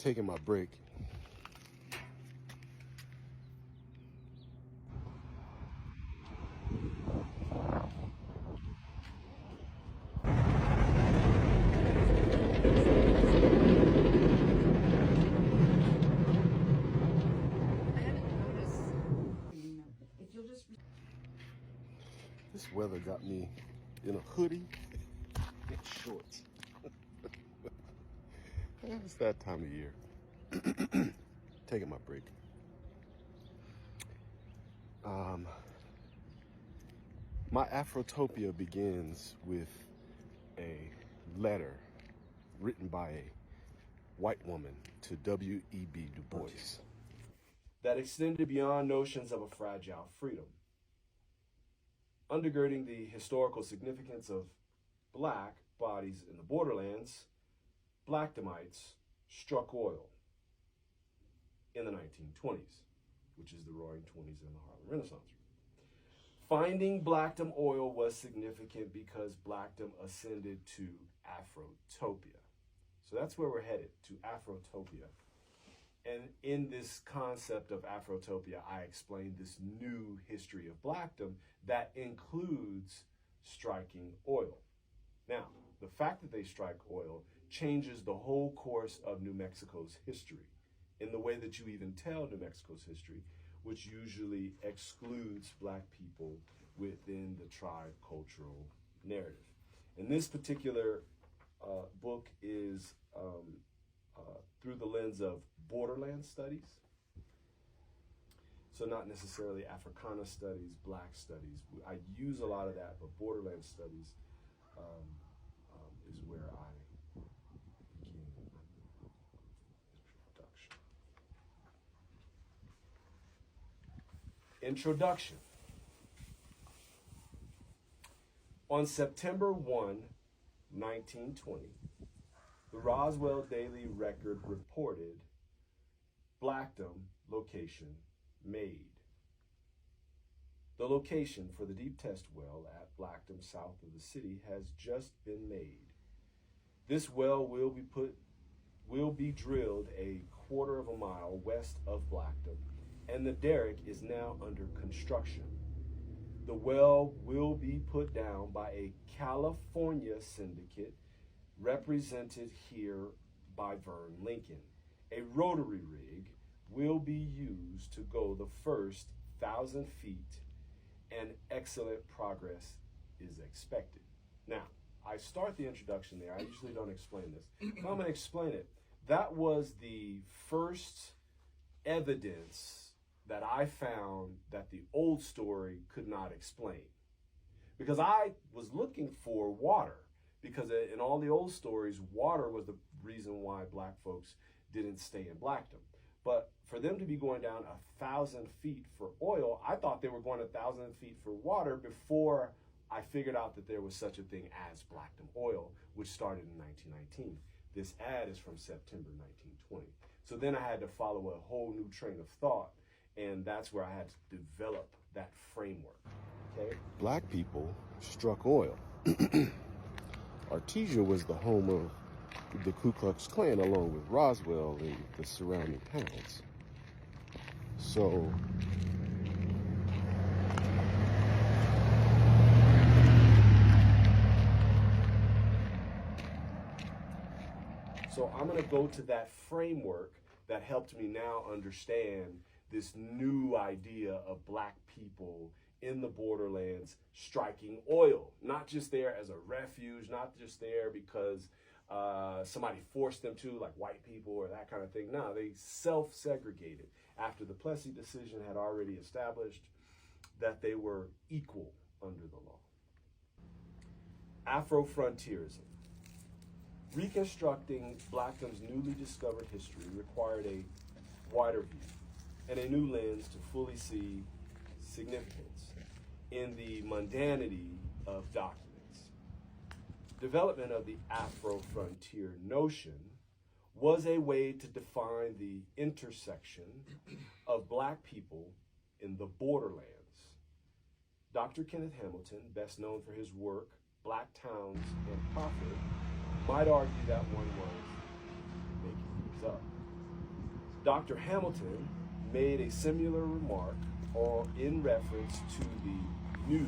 taking my break. This weather got me in a hoodie and shorts. It's that time of year. Taking my break. My Afrotopia begins with a letter written by a white woman to W.E.B. Du Bois that extended beyond notions of a fragile freedom. Undergirding the historical significance of black bodies in the borderlands, Blackdomites struck oil in the 1920s, which is the Roaring Twenties and the Harlem Renaissance. Finding Blackdom oil was significant because Blackdom ascended to Afrotopia. So that's where we're headed, to Afrotopia. And in this concept of Afrotopia, I explained this new history of Blackdom that includes striking oil. Now, the fact that they strike oil changes the whole course of New Mexico's history in the way that you even tell New Mexico's history, which usually excludes black people within the tribe cultural narrative. And this particular book is through the lens of borderland studies. So not necessarily Africana studies, black studies. I use a lot of that, but borderland studies is where I begin introduction. On September 1, 1920, the Roswell Daily Record reported Blackdom location made. The location for the deep test well at Blackdom south of the city has just been made. This well will be drilled a quarter of a mile west of Blackdom, and the derrick is now under construction. The well will be put down by a California syndicate represented here by Vern Lincoln. A rotary rig will be used to go the first 1,000 feet, and excellent progress is expected. Now, I start the introduction there. I usually don't explain this, but I'm going to explain it. That was the first evidence that I found that the old story could not explain. Because I was looking for water, because in all the old stories, water was the reason why black folks didn't stay in Blackdom. But for them to be going down 1,000 feet for oil, I thought they were going 1,000 feet for water before I figured out that there was such a thing as Blackdom oil, which started in 1919. This ad is from September 1920. So then I had to follow a whole new train of thought, and that's where I had to develop that framework. Okay? Black people struck oil. Artesia was the home of the Ku Klux Klan, along with Roswell and the surrounding towns. So I'm going to go to that framework that helped me now understand this new idea of black people in the borderlands striking oil, not just there as a refuge, not just there because somebody forced them to, like white people or that kind of thing. No, they self-segregated after the Plessy decision had already established that they were equal under the law. Afro-frontierism. Reconstructing Blackdom's newly discovered history required a wider view and a new lens to fully see significance in the mundanity of documents. Development of the Afro-frontier notion was a way to define the intersection of black people in the borderlands. Dr. Kenneth Hamilton, best known for his work, Black Towns and Profit, might argue that one was making these up. Dr. Hamilton made a similar remark in reference to the new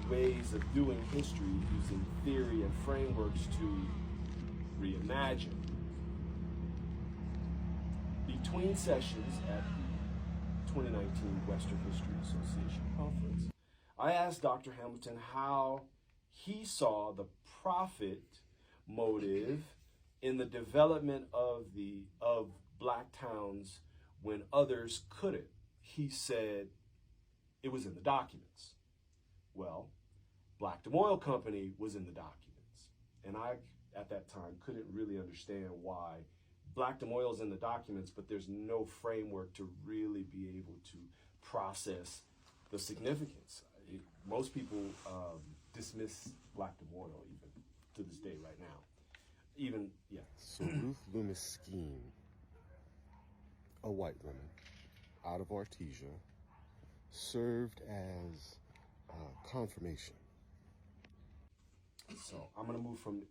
ways of doing history using theory and frameworks to reimagine. Between sessions at the 2019 Western History Association Conference, I asked Dr. Hamilton how he saw the profit motive in the development of black towns when others couldn't. He said it was in the documents. Well, Blackton Oil Company was in the documents, and I at that time couldn't really understand why Blackton Oil is in the documents, but there's no framework to really be able to process the significance. Most people dismiss Blackton Oil even to this day right now. Even, yeah. So Ruth Loomis' scheme, a white woman out of Artesia, served as confirmation. So I'm going to move from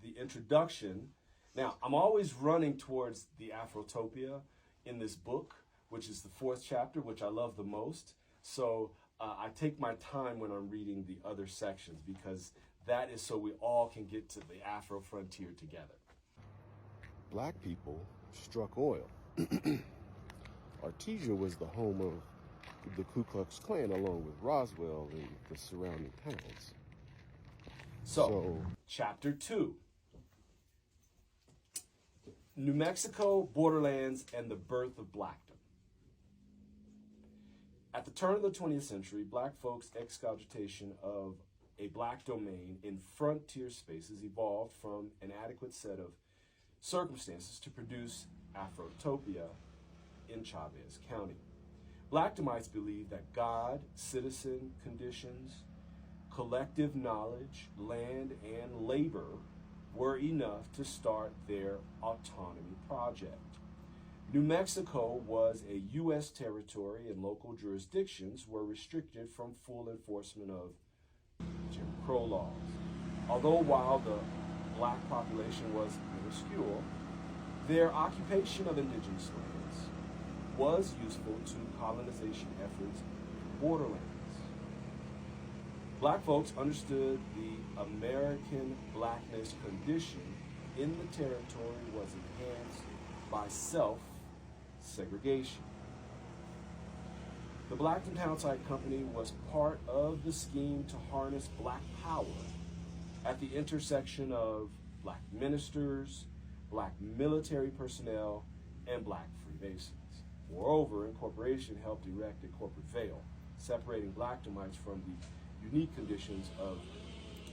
the introduction. Now, I'm always running towards the Afrotopia in this book, which is the 4th chapter, which I love the most. So I take my time when I'm reading the other sections because that is so we all can get to the Afro frontier together. Black people struck oil. Artesia was the home of the Ku Klux Klan along with Roswell and the surrounding towns. So chapter 2. New Mexico, borderlands, and the birth of blackdom. At the turn of the 20th century, black folks' excogitation of a black domain in frontier spaces evolved from an adequate set of circumstances to produce Afrotopia in Chavez County. Blackdomites believed that God, citizen conditions, collective knowledge, land, and labor were enough to start their autonomy project. New Mexico was a U.S. territory and local jurisdictions were restricted from full enforcement of Jim Crow laws. Although while the black population was minuscule, their occupation of indigenous lands was useful to colonization efforts in borderlands. Black folks understood the American blackness condition in the territory was enhanced by self-segregation. The Blackton Townsite Company was part of the scheme to harness black power at the intersection of black ministers, black military personnel, and black Freemasons. Moreover, incorporation helped erect a corporate veil, separating Blacktomites from the unique conditions of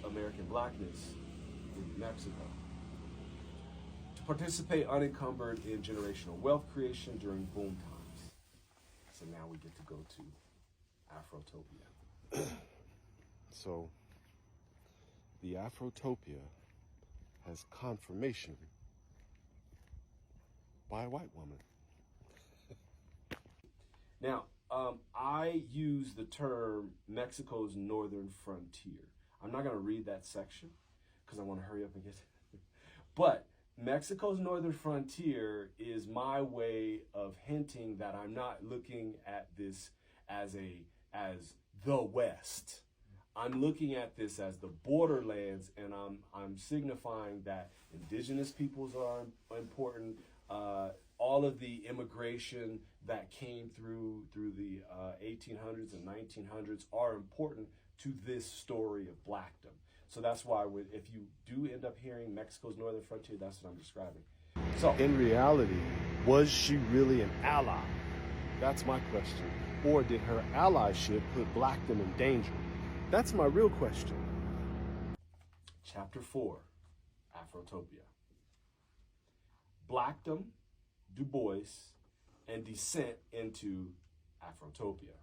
American blackness in New Mexico. To participate unencumbered in generational wealth creation during boom times. So now we get to go to Afrotopia. So the Afrotopia has confirmation by a white woman. Now, I use the term Mexico's northern frontier. I'm not going to read that section because I want to hurry up and get but Mexico's northern frontier is my way of hinting that I'm not looking at this as the West. I'm looking at this as the borderlands, and I'm signifying that indigenous peoples are important. All of the immigration that came through the 1800s and 1900s are important to this story of blackdom. So that's why if you do end up hearing Mexico's northern frontier, that's what I'm describing. So in reality, was she really an ally? That's my question. Or did her allyship put blackdom in danger? That's my real question. Chapter 4, Afrotopia. Blackdom, Du Bois, and descent into Afrotopia.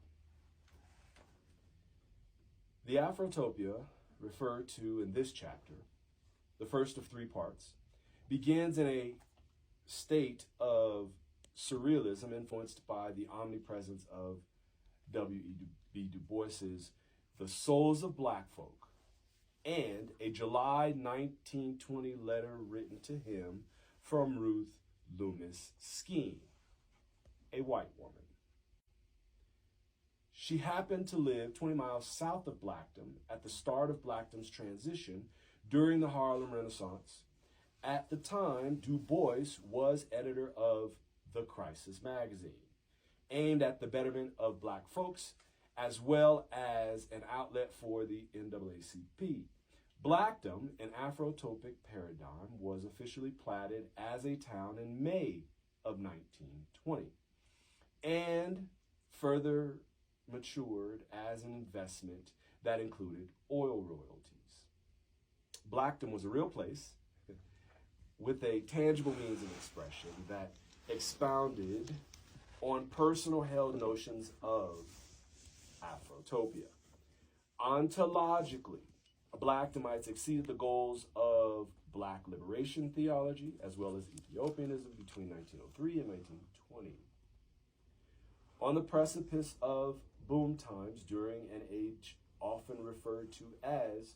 The Afrotopia, referred to in this chapter, the first of 3 parts, begins in a state of surrealism influenced by the omnipresence of W.E.B. Du Bois's The Souls of Black Folk and a July 1920 letter written to him from Ruth Loomis Skeen, a white woman. She happened to live 20 miles south of Blackton at the start of Blackton's transition during the Harlem Renaissance. At the time, Du Bois was editor of The Crisis magazine, aimed at the betterment of black folks, as well as an outlet for the NAACP. Blackton, an Afrotopic paradigm, was officially platted as a town in May of 1920, and further matured as an investment that included oil royalties. Blackton was a real place with a tangible means of expression that expounded on personal held notions of Afrotopia. Ontologically, Blacktonites exceeded the goals of black liberation theology as well as Ethiopianism between 1903 and 1920. On the precipice of boom times during an age often referred to as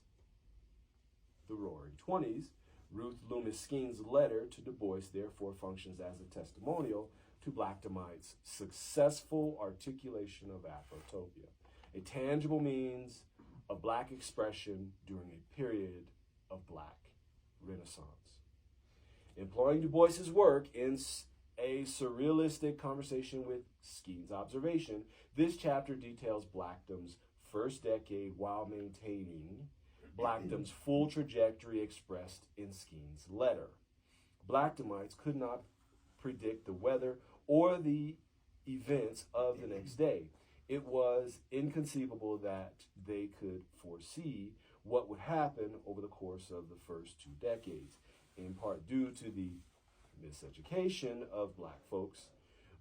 the Roaring Twenties, Ruth Loomis Skeen's letter to Du Bois therefore functions as a testimonial to Blacktonites' successful articulation of Afrotopia, a tangible means of black expression during a period of black renaissance. Employing Du Bois's work in a surrealistic conversation with Skeen's observation, this chapter details Blackton's first decade while maintaining Blackton's full trajectory expressed in Skeen's letter. Blacktonites could not predict the weather or the events of the next day. It was inconceivable that they could foresee what would happen over the course of the first 2 decades, in part due to the miseducation of black folks.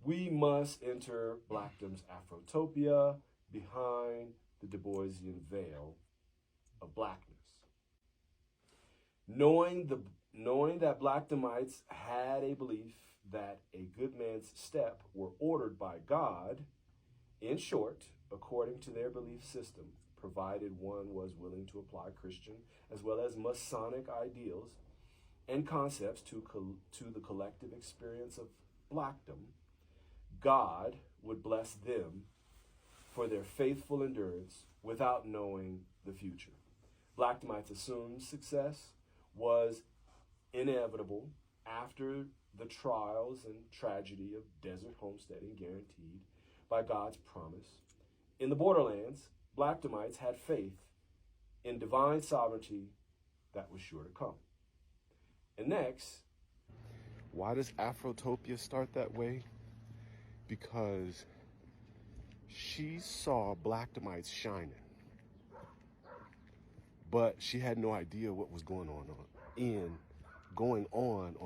We must enter Blackton's Afrotopia behind the Du Boisian veil of blackness. Knowing that Blacktonites had a belief that a good man's steps were ordered by God, in short, according to their belief system, provided one was willing to apply Christian as well as Masonic ideals and concepts to the collective experience of blackdom, God would bless them for their faithful endurance without knowing the future. Blacktonites assumed success was inevitable after the trials and tragedy of desert homesteading guaranteed by God's promise. In the borderlands, Blacktonites had faith in divine sovereignty that was sure to come. And next, why does Afrotopia start that way? Because she saw Blacktonites shining, but she had no idea what was going on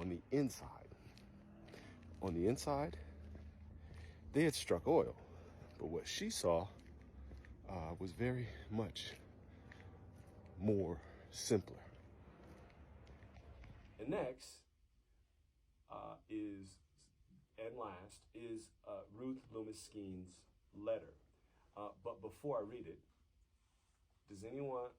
the inside. On the inside, they had struck oil, but what she saw was very much more simpler. And next is Ruth Loomis Skeen's letter. But before I read it, is anyone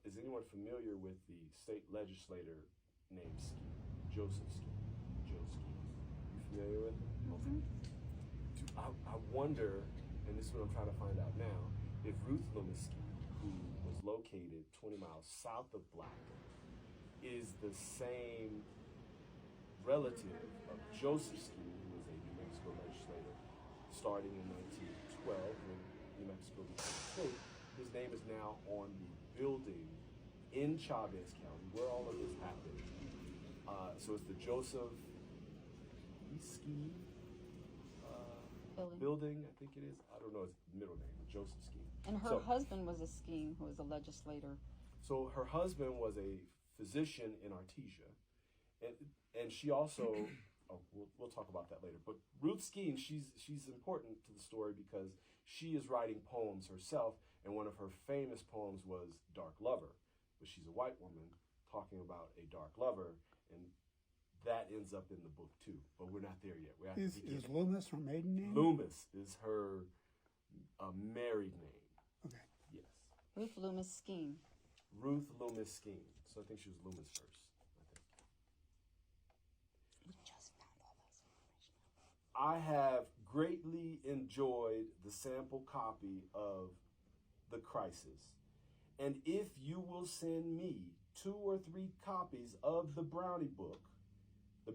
familiar with the state legislator named Skeen? Joseph Skeen. Joe Skeen. You familiar with him? Okay. I wonder, and this is what I'm trying to find out now, if Ruth Loomis Skeen, who was located 20 miles south of Blackton, is the same relative of Joseph Skeen, who was a New Mexico legislator starting in 1912 when New Mexico became a state. His name is now on the building in Chavez County where all of this happened. So it's the Joseph Skeen building, I think it is. I don't know his middle name, but Joseph Skeen. And her husband was a Skeen who was a legislator. So her husband was a physician in Artesia. And she also, we'll talk about that later. But Ruth Skeen, she's important to the story because she is writing poems herself, and one of her famous poems was Dark Lover. But she's a white woman talking about a dark lover, and that ends up in the book too. But we're not there yet. Is Loomis her maiden name? Loomis is her married name. Okay. Yes. Ruth Loomis Skeen. Ruth Loomis Skeen. So I think she was Loomis first. I think. We just found all those information. I have greatly enjoyed the sample copy of The Crisis. And if you will send me 2 or 3 copies of The Brownie Book, a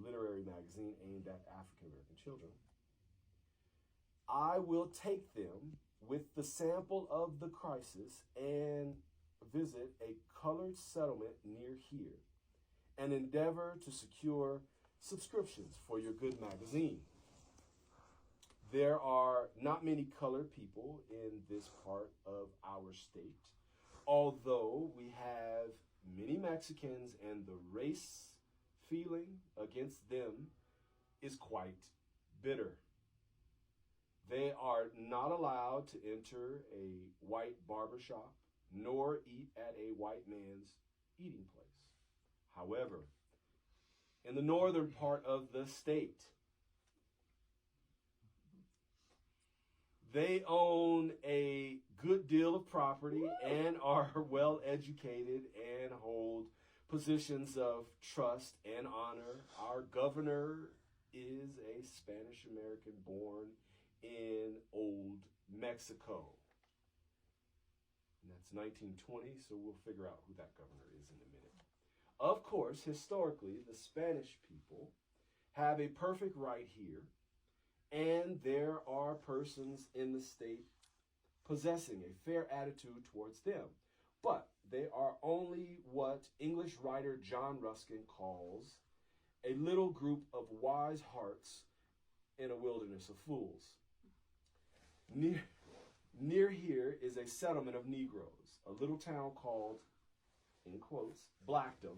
literary magazine aimed at African American children, I will take them with the sample of The Crisis and visit a colored settlement near here and endeavor to secure subscriptions for your good magazine. There are not many colored people in this part of our state, although we have many Mexicans, and the race feeling against them is quite bitter. They are not allowed to enter a white barbershop nor eat at a white man's eating place. However, in the northern part of the state, they own a good deal of property and are well educated and hold positions of trust and honor. Our governor is a Spanish American born in Old Mexico. And that's 1920, so we'll figure out who that governor is in a minute. Of course, historically, the Spanish people have a perfect right here, and there are persons in the state possessing a fair attitude towards them. But they are only what English writer John Ruskin calls a little group of wise hearts in a wilderness of fools. Near here is a settlement of Negroes, a little town called, in quotes, Blackdom,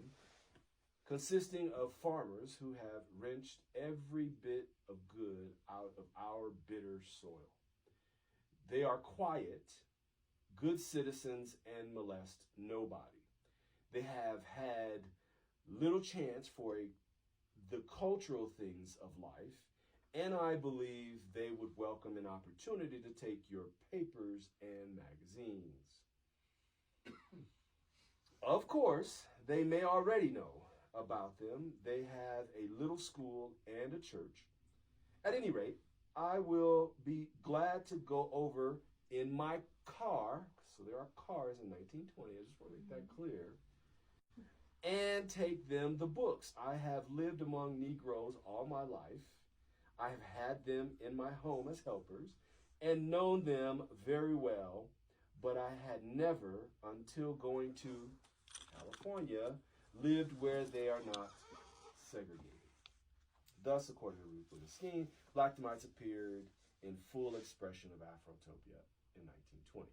consisting of farmers who have wrenched every bit of good out of our bitter soil. They are quiet, good citizens, and molest nobody. They have had little chance for the cultural things of life, and I believe they would welcome an opportunity to take your papers and magazines. Of course, they may already know about them. They have a little school and a church. At any rate, I will be glad to go over in my car, so there are cars in 1920, I just want to make that clear, and take them the books. I have lived among Negroes all my life. I have had them in my home as helpers and known them very well, but I had never, until going to California, lived where they are not segregated. Thus, according to Ruth Lewis Skean, Blackdomites appeared in full expression of Afrotopia in 1920.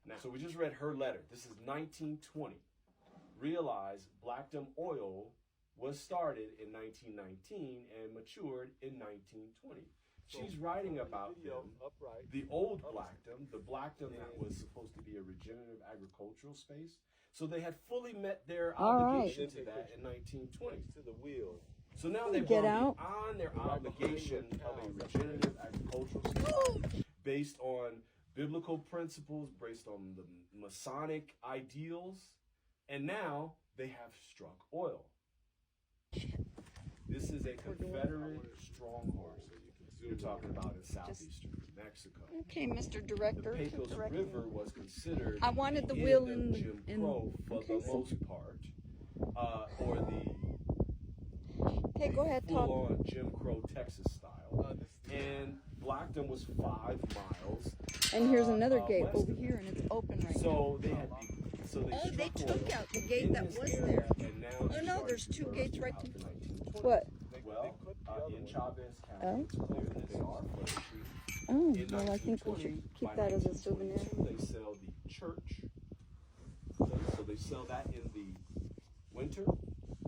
Now, so we just read her letter. This is 1920. Realize Blackdom Oil was started in 1919 and matured in 1920. She's writing about them, the old Blackdom, the Blackdom that was supposed to be a regenerative agricultural space. So they had fully met their obligation to that in 1920. To the wheel. So now they've gone beyond their obligation of a regenerative agricultural space based on biblical principles, based on the Masonic ideals, and now they have struck oil. This is a Confederate stronghold you're talking about in southeastern New Mexico. Okay, Mr. Director. The Pecos River was considered I wanted the end wheel of in Jim Crow for the most part, or the Okay, go ahead, talk. full-on Jim Crow Texas style. And Blackdom was 5 miles. And here's another gate west over of here, and it's open right now. So they had Oh, they struck took oil out the gate in that this was area, there. and now Oh, it's no, starting there's to 2 burn gates right throughout to... the 1920s. What? Well, in Chavez County, it's clear that they are flourishing. Oh, In well, I think we 1920, should keep by that as a souvenir. 1922, they sell the church. So they sell that in the winter.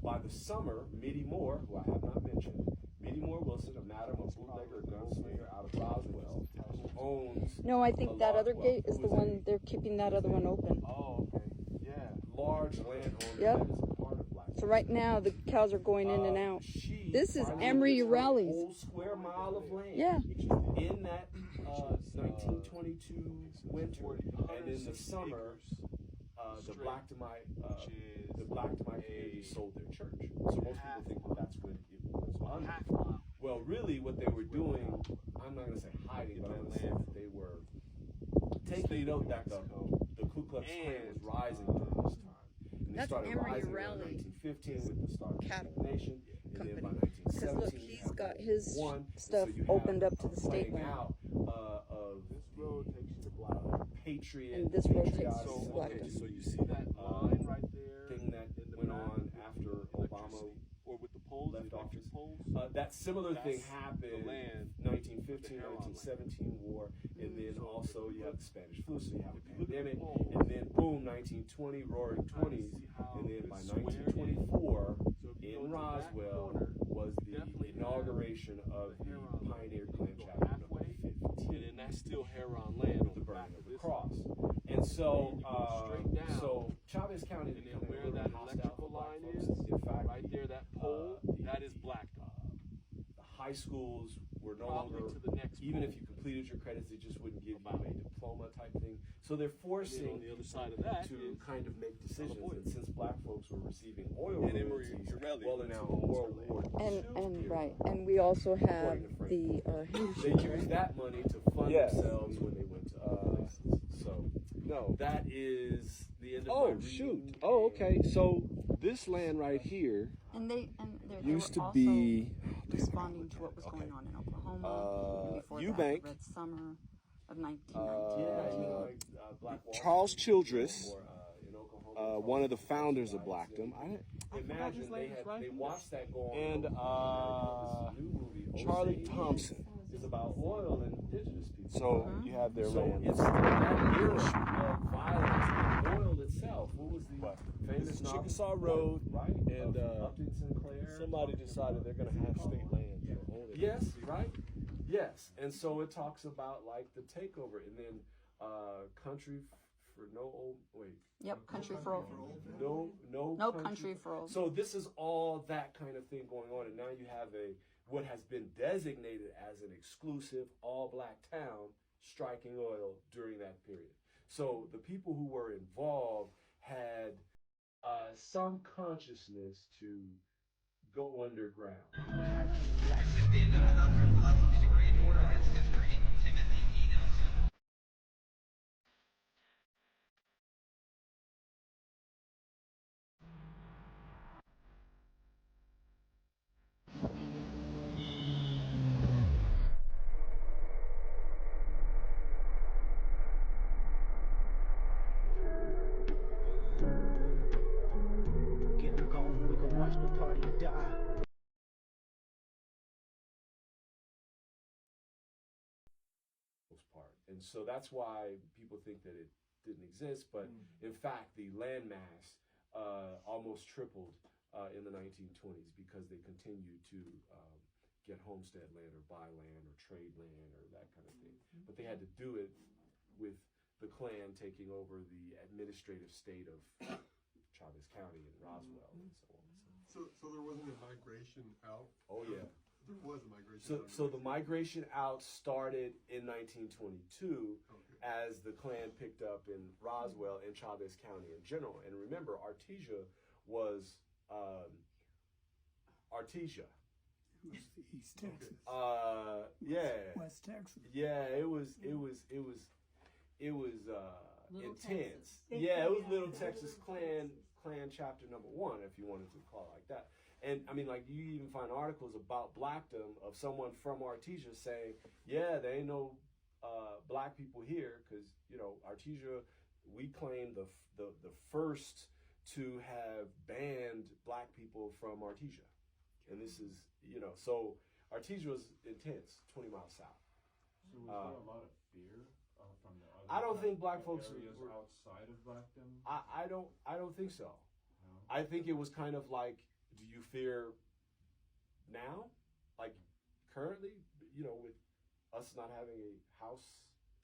By the summer, Mitty Moore, who I have not mentioned, Mitty Moore Wilson, a madam, a bootlegger, gunslinger out of Roswell, who owns No, I think that other well, gate is who the is a one, they're keeping that other one open. Oh, okay. Yeah. large landowner Yep. that is a part of Black. So right now, the cows are going in and out. She This is finally Emery gets her Uralli's. whole square mile of land. Yeah. In that 1922 winter, and in the summer, the Blackdomite community sold their church. So most people think that that's when it was under. Well, really, what they were doing, I'm not going to say hiding, but I'm going to say that they were taking note that the Ku Klux Klan was rising during this time. And they That's started Emory rising around Raleigh 1915 with the start of the cattle Nation. And then by company. Because 1917, look, you he's have got World his War I. stuff So you opened have up to the state playing line. out of the patriot, And this road takes patriotic us to Okay, Blackton. so you see that line right there thing that in the went back on with after the Obama electricity, or with the poles, left the electric office. poles. That similar thing That's happened the land, 1915, the Heron 1917 war, and then So also if you you have look- the Spanish flu, so you have a if you look at the pandemic, poles, and then boom, 1920, roaring 20s, see how and then by it's square? 1924, So if you go in to that Roswell corner, was the definitely inauguration of the the Heron land. Pioneer You Clan go chapter halfway, number 15. and then that's still Heron land With on the the back burning of of the this cross. one. And so, And you go straight down, so Chavez County is And then becoming where a little that hostile electrical for black line folks. is, In fact, right there, that pole, that is Blackton. The high schools were no Probably longer, to the next even pole. if you completed your credits, they just wouldn't give you a diploma type thing. So they're And then forcing on the other side of that to is kind of make decisions. point. And since black folks were receiving oil And Emory royalties, Raleigh well, they're now in World War II. And period, right, and we also have according to Frank. the They Henderson, used that money to fund Yes. themselves when they went to other places. So No. that is the end of my Oh, reading. shoot. Oh, okay. So this land right here and they were used to also be responding to what was going on in Oklahoma and before that, Eubank. the Red Summer of 1919. Yeah, you know, like Black Wall Charles Street Childress, or, in Oklahoma, one of the founders of Blackton. Imagine they watched that go on. And this new movie, Charlie Osage, Thompson. is about oil and indigenous people. So you have their So land. it's that era of violence and oil itself. What was the famous This is novel? Chickasaw Road, right? and Upton Sinclair. somebody decided they're going to have state land. So own it. Yes, right? Yes. And so it talks about like the takeover and then country for no old wait. Yep, Country for Old. No Country for Old. So this is all that kind of thing going on, and now you have what has been designated as an exclusive all black town striking oil during that period. So the people who were involved had some consciousness to go underground. Get her gone, we can watch the party die. Part. And so that's why people think that it didn't exist, but in fact, the landmass almost tripled in the 1920s because they continued to get homestead land or buy land or trade land or that kind of thing. But they had to do it with the Klan taking over the administrative state of Chavez County and Roswell and so on. So there wasn't a migration out? Oh yeah. There was a migration out. So the migration out started in 1922 as the Klan picked up in Roswell and Chavez County in general. And remember, Artesia was Artesia. It was East Texas. Yeah. West Texas. Yeah, it was Little intense. Texas. Yeah, it was Little Texas Klan chapter number 1, if you wanted to call it like that. And I mean, like, you even find articles about blackdom of someone from Artesia saying, yeah, there ain't no black people here because, you know, Artesia, we claim the first to have banned black people from Artesia. And this is, you know, so Artesia was intense, 20 miles south. So was there a lot of fear from the other I don't think black folks areas were outside of Blackton? I don't think so. No? I think it was kind of like, do you fear now? Like currently, you know, with us not having a House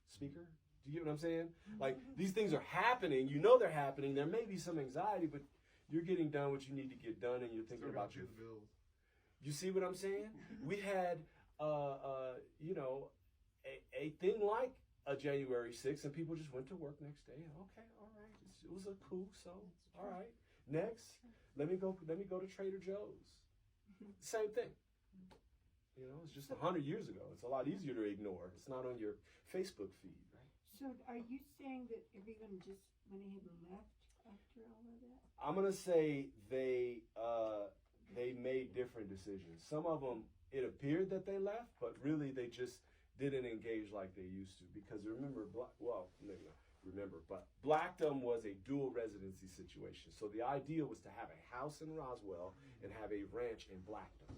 Speaker? Do you get what I'm saying? Like these things are happening, you know they're happening, there may be some anxiety, but you're getting done what you need to get done and you're thinking Still gotta about your pay the bills. You see what I'm saying? We had you know, a thing like a January 6th, and people just went to work next day. Okay, all right, it was a coup, so all right. Next, let me go to Trader Joe's. Same thing. You know, it's just 100 years ago. It's a lot easier to ignore. It's not on your Facebook feed, right? So are you saying that everyone just went ahead and left after all of that? I'm gonna say they made different decisions. Some of them, it appeared that they left, but really they just didn't engage like they used to. Because remember, but Blackdom was a dual residency situation. So the idea was to have a house in Roswell and have a ranch in Blackdom.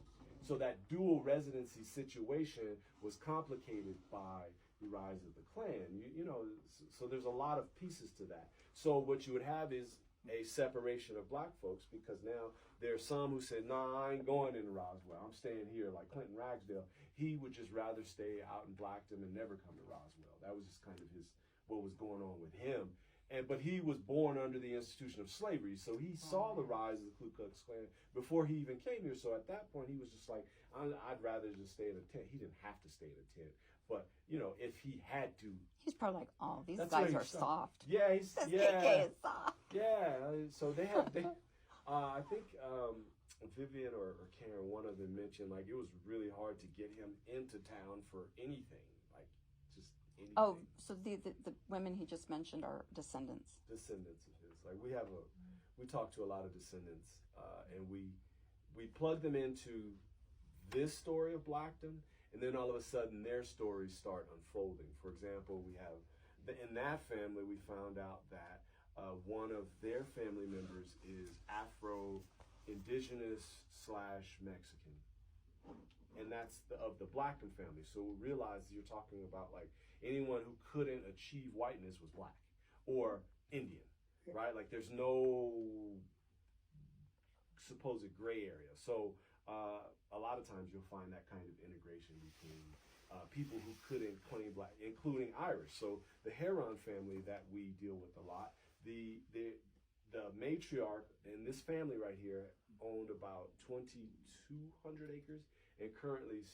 So that dual residency situation was complicated by the rise of the Klan. You know, so there's a lot of pieces to that. So what you would have is a separation of black folks, because now there's some who said, nah, I ain't going in Roswell. I'm staying here. Like Clinton Ragsdale, he would just rather stay out in Blackdom and never come to Roswell. That was just kind of what was going on with him. But he was born under the institution of slavery, so he saw the rise of the Ku Klux Klan before he even came here. So at that point, he was just like, I'd rather just stay in a tent. He didn't have to stay in a tent, but you know, if he had to, He's probably like, oh, these That's guys where are he soft. yeah, This yeah, KK is soft. yeah. So I think Vivian or Karen, one of them mentioned like it was really hard to get him into town for anything, like just anything. Oh, so the women he just mentioned are descendants. Descendants of his. Like we talk to a lot of descendants, and we plug them into this story of Blackdom, and then all of a sudden their stories start unfolding. For example, we have in that family, we found out that one of their family members is Afro-Indigenous / Mexican, and that's of the Blackdom family. So we realize you're talking about like anyone who couldn't achieve whiteness was black or Indian, right? Like there's no supposed gray area. So a lot of times you'll find that kind of integration between people who couldn't claim black, including Irish. So the Heron family that we deal with a lot, the matriarch in this family right here owned about 2,200 acres and currently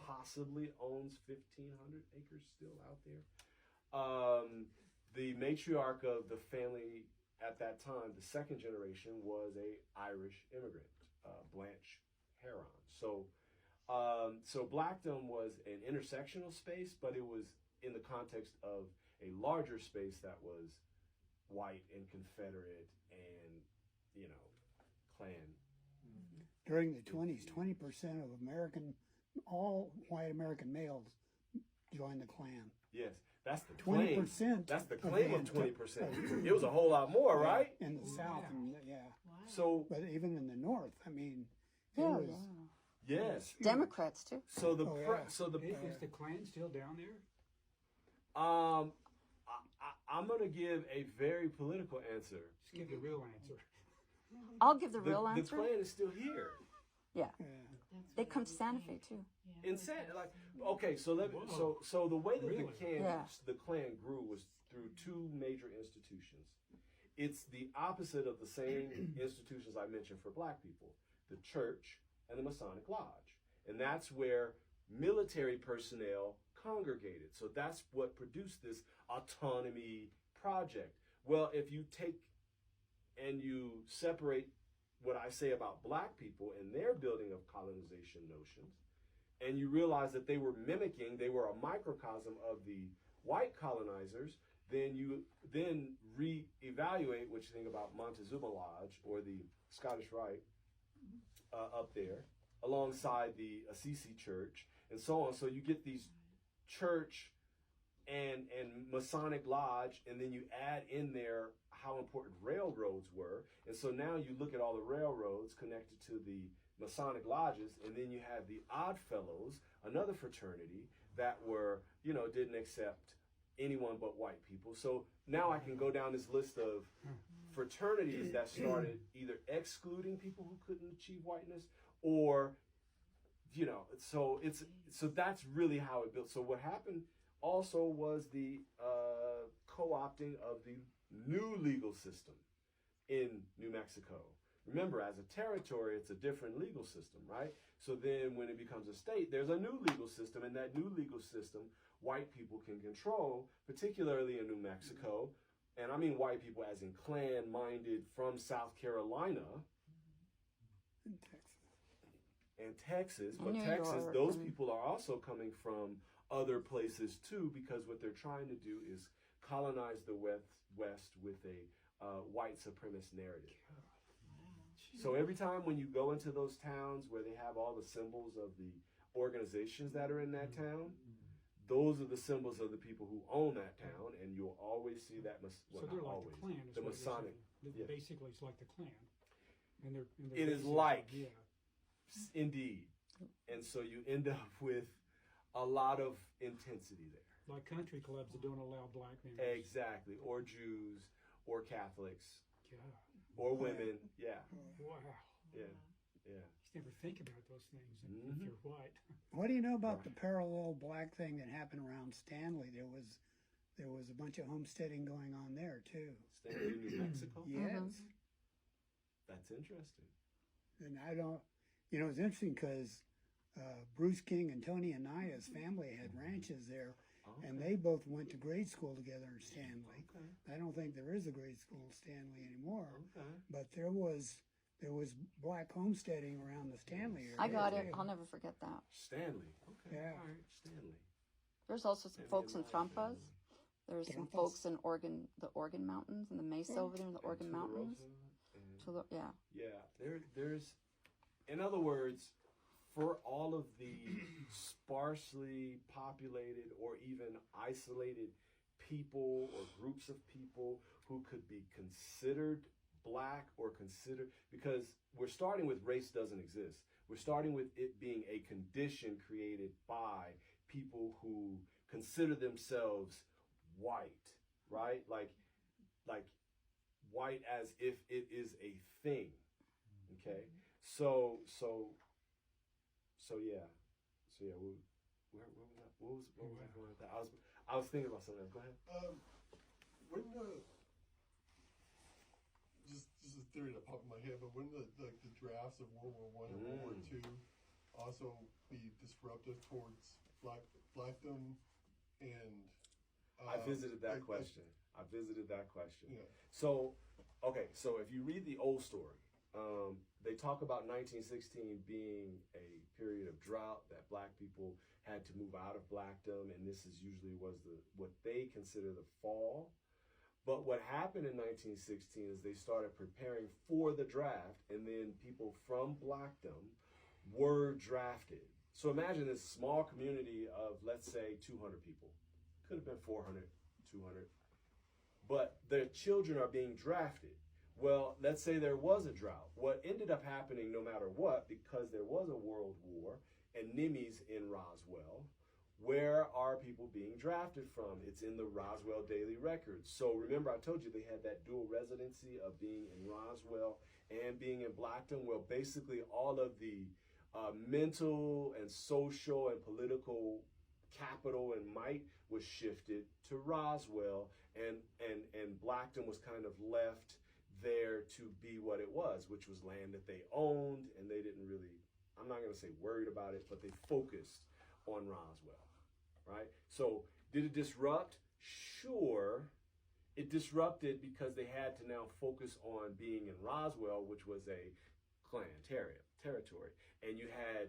possibly owns 1,500 acres still out there. The matriarch of the family at that time, the second generation, was a Irish immigrant, Blanche Heron. So Blackdom was an intersectional space, but it was in the context of a larger space that was white and Confederate and, you know, Klan. During the 20s, 20% of all white American males joined the Klan. Yes, that's the claim. 20%. That's the claim of 20%. It was a whole lot more, right? In the South, and yeah. So, But even in the North, I mean, it Yeah, was. yes. Democrats too. So Is the Klan still down there? I'm gonna give a very political answer. Just give the real answer. I'll give the real answer. The Klan is still here. Yeah. Yeah. They come to Santa Fe too. Okay, so so the way that Really? the Klan grew was through two major institutions. It's the opposite of the same institutions I mentioned for black people, the church and the Masonic Lodge. And that's where military personnel congregated. So that's what produced this autonomy project. Well, if you take and you separate what I say about black people and their building of colonization notions, and you realize that they were a microcosm of the white colonizers, then you reevaluate what you think about Montezuma Lodge or the Scottish Rite up there, alongside the Assisi Church, and so on. So you get these church and Masonic Lodge, and then you add in there how important railroads were. And so now you look at all the railroads connected to the Masonic lodges, and then you have the Odd Fellows, another fraternity that didn't accept anyone but white people. So now I can go down this list of fraternities that started either excluding people who couldn't achieve whiteness, or so that's really how it built. So what happened also was the co-opting of the new legal system in New Mexico. Remember, as a territory, it's a different legal system, right? So then when it becomes a state, there's a new legal system, and that new legal system, white people can control, particularly in New Mexico. And I mean white people as in Klan-minded from South Carolina. In Texas. and Texas. But New Texas, York, those and- people are also coming from other places too, because what they're trying to do is colonize the West with a white supremacist narrative. So every time when you go into those towns where they have all the symbols of the organizations that are in that town, those are the symbols of the people who own that town, and you'll always see that. Well, So not they're like always. the Klan. Is The what you're Masonic. saying. Yeah. Basically, it's like the Klan. And they're It is basically- like. Yeah. Indeed, and so you end up with a lot of intensity there. Like country clubs that don't allow black members. Exactly, or Jews, or Catholics, God. or women. Yeah, Wow. yeah, yeah. You never think about those things if Mhm. you're white. What do you know about the parallel black thing that happened around Stanley? There was a bunch of homesteading going on there too. Stanley, New Mexico. Yes, That's interesting. and I don't. You know, it's interesting because Bruce King and Tony Anaya's family had ranches there, and they both went to grade school together in Stanley. Okay. I don't think there is a grade school in Stanley anymore, Okay. but there was black homesteading around the Stanley area. I got it. too. I'll never forget that. Stanley. Okay. Yeah. All right. Stanley. There's also some Maybe folks in my Trampas. family. There's some Trampas? folks in Oregon, the Oregon Mountains, and the Mesa over there in the Oregon And Mountains. Tularosa and- To the, yeah. Yeah, there's, in other words, for all of the sparsely populated or even isolated people or groups of people who could be considered black or considered, because we're starting with race doesn't exist. We're starting with it being a condition created by people who consider themselves white, right? Like white as if it is a thing. Okay, so yeah, where was I? What was I going with that? I was thinking about something else. Go ahead. When just a theory that popped in my head, but wouldn't the drafts of World War I and World War II also be disruptive towards blackdom and? I visited that question. Yeah. So, okay, so if you read the old story, they talk about 1916 being a period of drought, that black people had to move out of blackdom, and this is usually what they consider the fall. But what happened in 1916 is they started preparing for the draft, and then people from blackdom were drafted. So imagine this small community of, let's say, 200 people. Could have been 400, 200. But their children are being drafted. Well, let's say there was a drought. What ended up happening, no matter what, because there was a world war and NIMBYs in Roswell, where are people being drafted from? It's in the Roswell Daily Record. So remember, I told you they had that dual residency of being in Roswell and being in Blackton. Well, basically all of the mental and social and political capital and might was shifted to Roswell, and Blackton was kind of left there to be what it was, which was land that they owned, and they didn't really, I'm not going to say worried about it, but they focused on Roswell, right? So did it disrupt? Sure. It disrupted because they had to now focus on being in Roswell, which was a Klan territory. And you had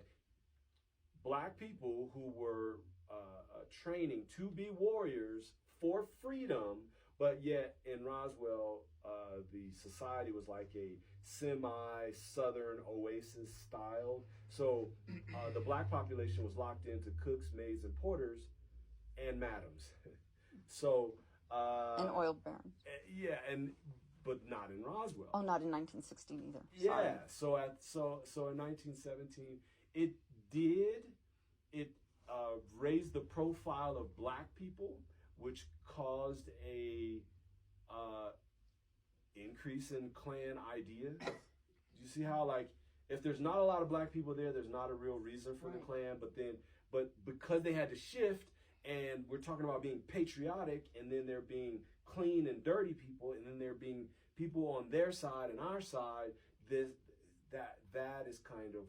black people who were training to be warriors for freedom, but yet in Roswell, the society was like a semi-southern oasis style. So the black population was locked into cooks, maids, and porters, and madams. So And oil barons. yeah, but not in Roswell. Oh, not in 1916 either. Yeah. Sorry. So in 1917, it raised the profile of black people, which caused a increase in Klan ideas. You see how, like, if there's not a lot of black people there, there's not a real reason for the Klan. But because they had to shift, and we're talking about being patriotic, and then there being clean and dirty people, and then there being people on their side and our side, that is kind of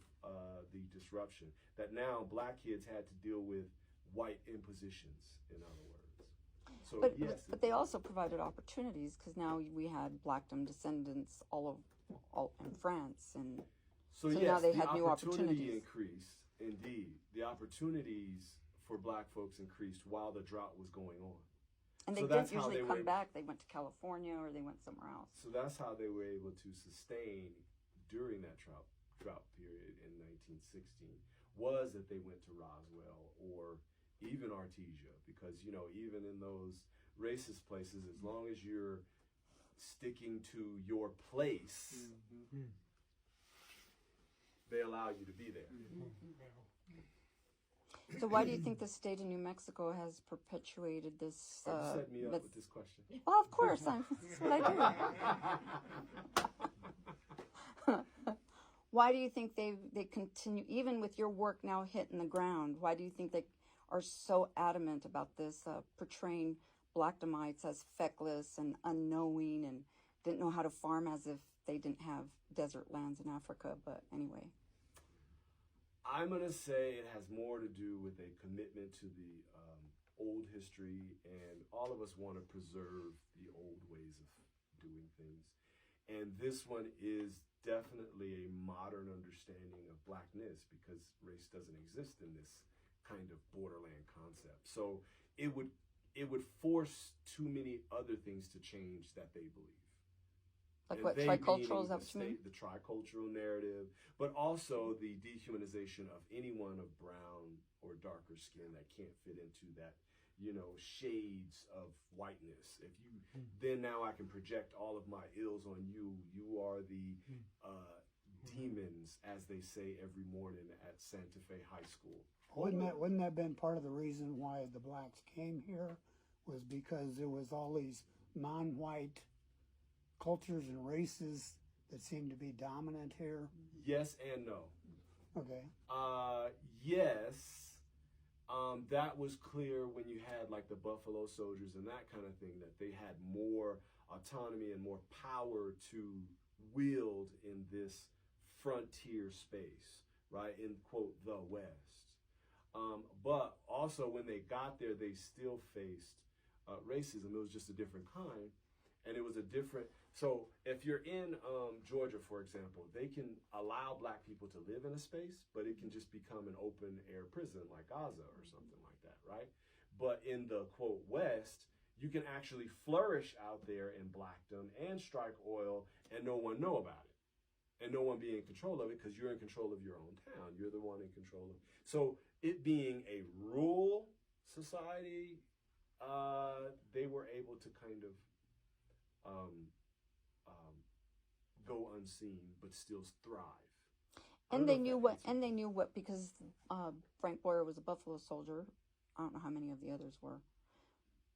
the disruption that now black kids had to deal with white impositions, in other words. So But they also provided opportunities because now we had blackdom descendants all in France and So So yes, now they the had new opportunity opportunities. increased. Indeed, the opportunities for black folks increased while the drought was going on. And they So didn't that's how usually they come were- back. They went to California or they went somewhere else. So that's how they were able to sustain during that drought period in 1916, was that they went to Roswell or even Artesia, because, you know, even in those racist places, as long as you're sticking to your place, they allow you to be there. So why do you think the state of New Mexico has perpetuated this? You set me up myth? with this question. Well, of course, that's what I do. Why do you think they continue, even with your work now hitting the ground? Why do you think they are so adamant about this, portraying Black Domites as feckless and unknowing and didn't know how to farm, as if they didn't have desert lands in Africa? But anyway. I'm going to say it has more to do with a commitment to the old history, and all of us want to preserve the old ways of doing things. And this one is definitely a modern understanding of blackness, because race doesn't exist in this kind of borderland concept. So it would force too many other things to change that they believe. Like And what, they tricultural, is that meaning what you mean? the tricultural narrative, but also the dehumanization of anyone of brown or darker skin that can't fit into that, you know, shades of whiteness. If you, then now I can project all of my ills on you. You are the demons, as they say every morning at Santa Fe High School. Wouldn't that been part of the reason why the blacks came here? Was because there was all these non-white cultures and races that seem to be dominant here? Yes and no. Okay. Yes, that was clear when you had like the Buffalo Soldiers and that kind of thing, that they had more autonomy and more power to wield in this frontier space, right? In quote, the West. But also when they got there, they still faced racism. It was just a different kind. And it was a different, so if you're in Georgia, for example, they can allow black people to live in a space, but it can just become an open air prison like Gaza or something like that, right? But in the quote West, you can actually flourish out there in blackdom and strike oil and no one know about it. And no one be in control of it, because you're in control of your own town. You're the one in control of it. So it being a rural society, they were able to kind of go unseen, but still thrive. And they knew what, because Frank Boyer was a Buffalo Soldier. I don't know how many of the others were.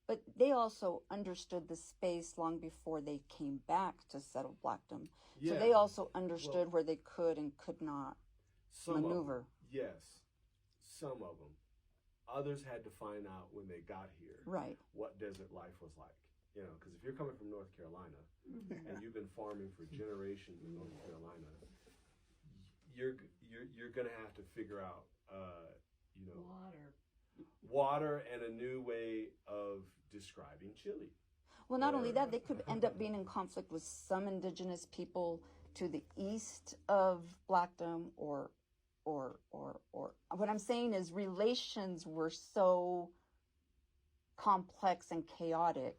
But they also understood the space long before they came back to settle blackdom. Yeah. So they also understood where they could and could not maneuver. Yes, some of them. Others had to find out when they got here what desert life was like. You know, because if you're coming from North Carolina and you've been farming for generations in North Carolina, you're gonna have to figure out, you know, water and a new way of describing chili. Well, not only that, they could end up being in conflict with some indigenous people to the east of blackdom, or what I'm saying is relations were so complex and chaotic.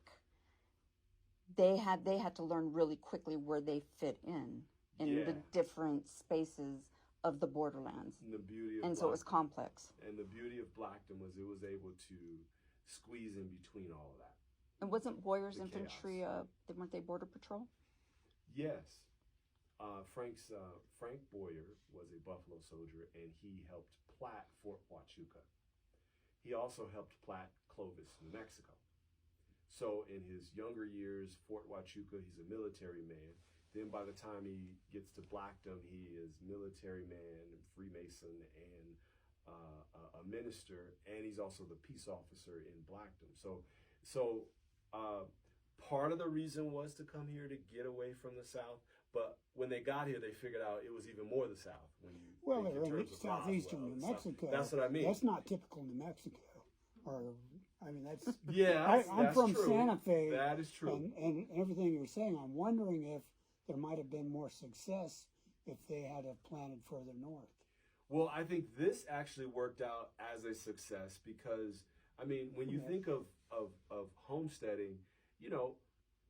They had to learn really quickly where they fit in the different spaces of the borderlands. And the beauty of and so it was complex. And the beauty of blackdom was it was able to squeeze in between all of that. And wasn't Boyer's The infantry, weren't they border patrol? Yes. Frank Boyer was a Buffalo Soldier, and he helped plat Fort Huachuca. He also helped plat Clovis, New Mexico. So in his younger years, Fort Huachuca, he's a military man. Then by the time he gets to blackdom, he is military man, Freemason, and a minister, and he's also the peace officer in blackdom. So part of the reason was to come here to get away from the South, but when they got here, they figured out it was even more the South. When you think in terms of southeastern Roswell, New Mexico. that's what I mean. That's not typical New Mexico. Or, I mean, that's... I'm that's from true. Santa Fe. That is true. And everything you're saying, I'm wondering if there might have been more success if they had have planted further north. Well, I think this actually worked out as a success because, I mean, when you think of homesteading, you know,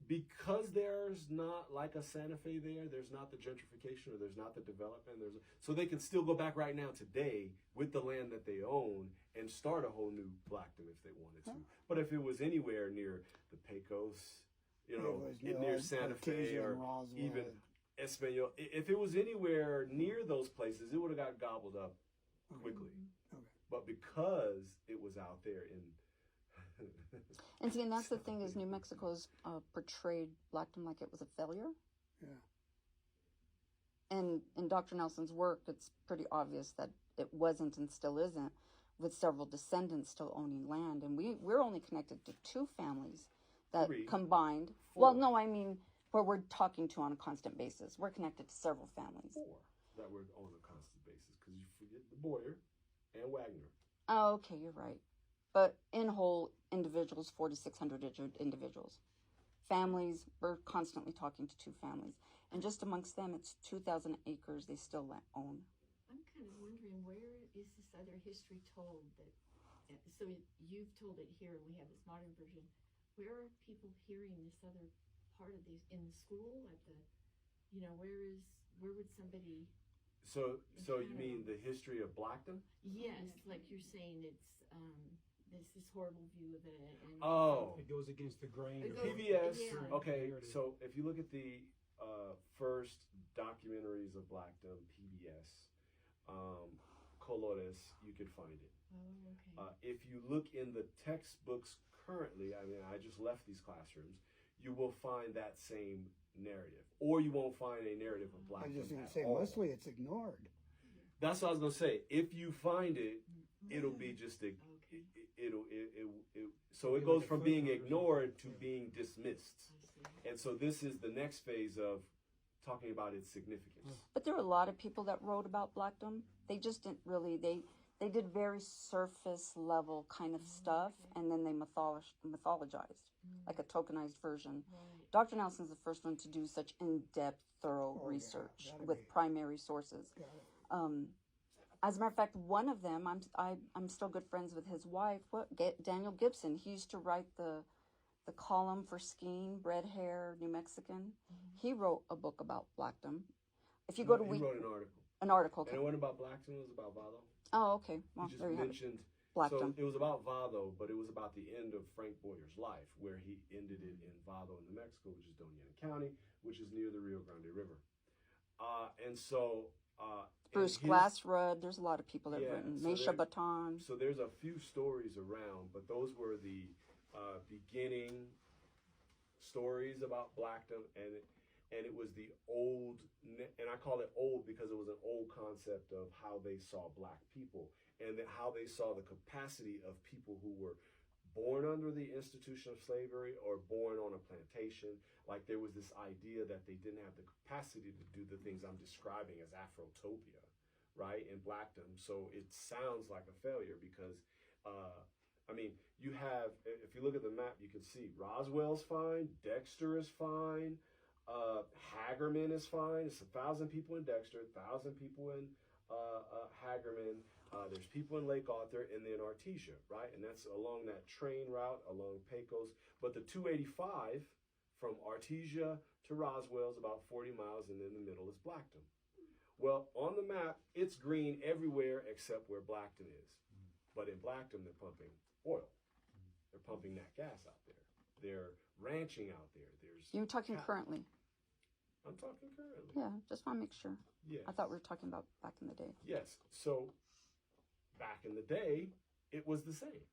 because there's not like a Santa Fe there's not the gentrification or there's not the development. So they can still go back right now today with the land that they own and start a whole new Blackton if they wanted to. But if it was anywhere near the Pecos, you know, near Santa Fe or even Espanol, if it was anywhere near those places, it would have got gobbled up quickly. Okay. But because it was out there in And see, and that's the thing is New Mexico's portrayed Blackton like it was a failure. Yeah. And in Dr. Nelson's work, it's pretty obvious that it wasn't and still isn't, with several descendants still owning land. And we're only connected to 2 families that combined. 4. Well, no, I mean, where we're talking to on a constant basis. We're connected to several families. 4 that were on a constant basis because you forget the Boyer and Wagner. Oh, okay, you're right. But in whole, individuals, 4,600 individuals. Families, we're constantly talking to 2 families. And just amongst them, it's 2,000 acres they still own. I'm kind of wondering, where is this other history told? So you've told it here, and we have this modern version. Where are people hearing this other part of these in the school? Where would somebody? So you mean the history of Blackton? Yes, like you're saying, it's this horrible view of it. And It goes against the grain. It of goes- PBS. Yeah. Okay, so if you look at the first documentaries of Blackton, PBS, Colores, you could find it. Oh, okay. If you look in the textbooks currently, I mean, I just left these classrooms, you will find that same narrative, or you won't find a narrative of I Blackton. was just going at to say, all. mostly it's ignored. That's what I was gonna say. If you find it, it'll be just a. Okay. So it goes from being ignored to being dismissed, and so this is the next phase of talking about its significance. But there are a lot of people that wrote about Blackton. They just didn't really, they did very surface level kind of stuff, and then they mythologized, like a tokenized version. Right. Dr. Nelson's the first one to do such in-depth, thorough yeah, research gotta with be. primary sources. Got it. As a matter of fact, one of them, I'm still good friends with his wife. Daniel Gibson. He used to write the column for Skiing, Red Hair, New Mexican. He wrote a book about Blackton. If you go to He wrote an article. an article. And it wasn't about Blackton, it was about Vado. Oh, okay. Well, He just there you have it. mentioned Blackton. So it was about Vado, but it was about the end of Frank Boyer's life, where he ended it in Vado, New Mexico, which is Doña County, which is near the Rio Grande River. Bruce and Glassrud. There's a lot of people that have written. so Mesha there- Baton. So there's a few stories around, but those were the beginning stories about Blackton, and it was the old, and I call it old because it was an old concept of how they saw black people and how they saw the capacity of people who were born under the institution of slavery or born on a plantation. Like there was this idea that they didn't have the capacity to do the things I'm describing as Afrotopia, right, in Blackton. So it sounds like a failure because, I mean, you have, if you look at the map, you can see Roswell's fine, Dexter is fine, Hagerman is fine. It's 1,000 people in Dexter, 1,000 people in Hagerman. There's people in Lake Arthur and then Artesia, right? And that's along that train route along Pecos. But the 285 from Artesia to Roswell is about 40 miles, and in the middle is Blackton. Well, on the map, it's green everywhere except where Blackton is. But in Blackton, they're pumping oil. They're pumping that gas out there. They're ranching out there. You're talking cattle. currently. I'm talking currently. Yeah, just want to make sure. Yes. I thought we were talking about back in the day. Yes. So back in the day, it was the same.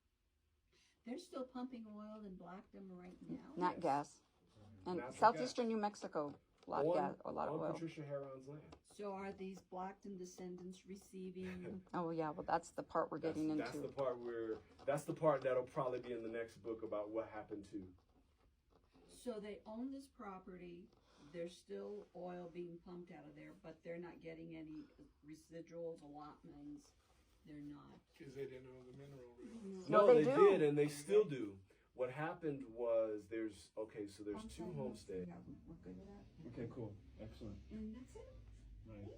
They're still pumping oil in Blackton right now. Nat gas. And Natural southeastern New Mexico, a lot of On- gas, a lot of on oil. Patricia Heron's land. So are these Blackton descendants receiving? Oh yeah, well that's the part we're getting into. That's the part that'll probably be in the next book about what happened to. So they own this property. There's still oil being pumped out of there, but they're not getting any residuals, allotments. They're not. Because they didn't own the mineral rights. No, No, they they do. did, and they still do. What happened was there's two homesteads. Yeah, we're good with that. Okay, cool. Excellent. And that's it. Right.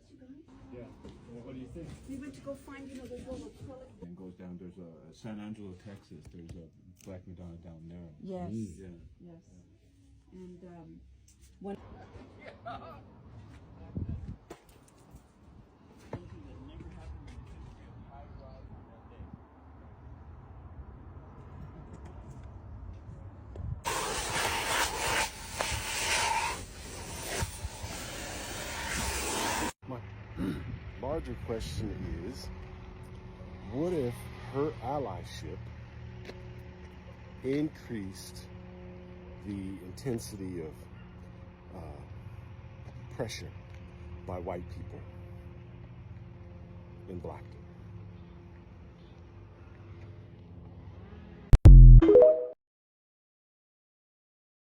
Yeah. Well, what do you think? We went to go find, those little acrylic. And goes down. There's a San Angelo, Texas. There's a Black Madonna down there. Yes. Yeah. Yes. And when My larger question is, what if her allyship increased the intensity of pressure by white people in Blackton?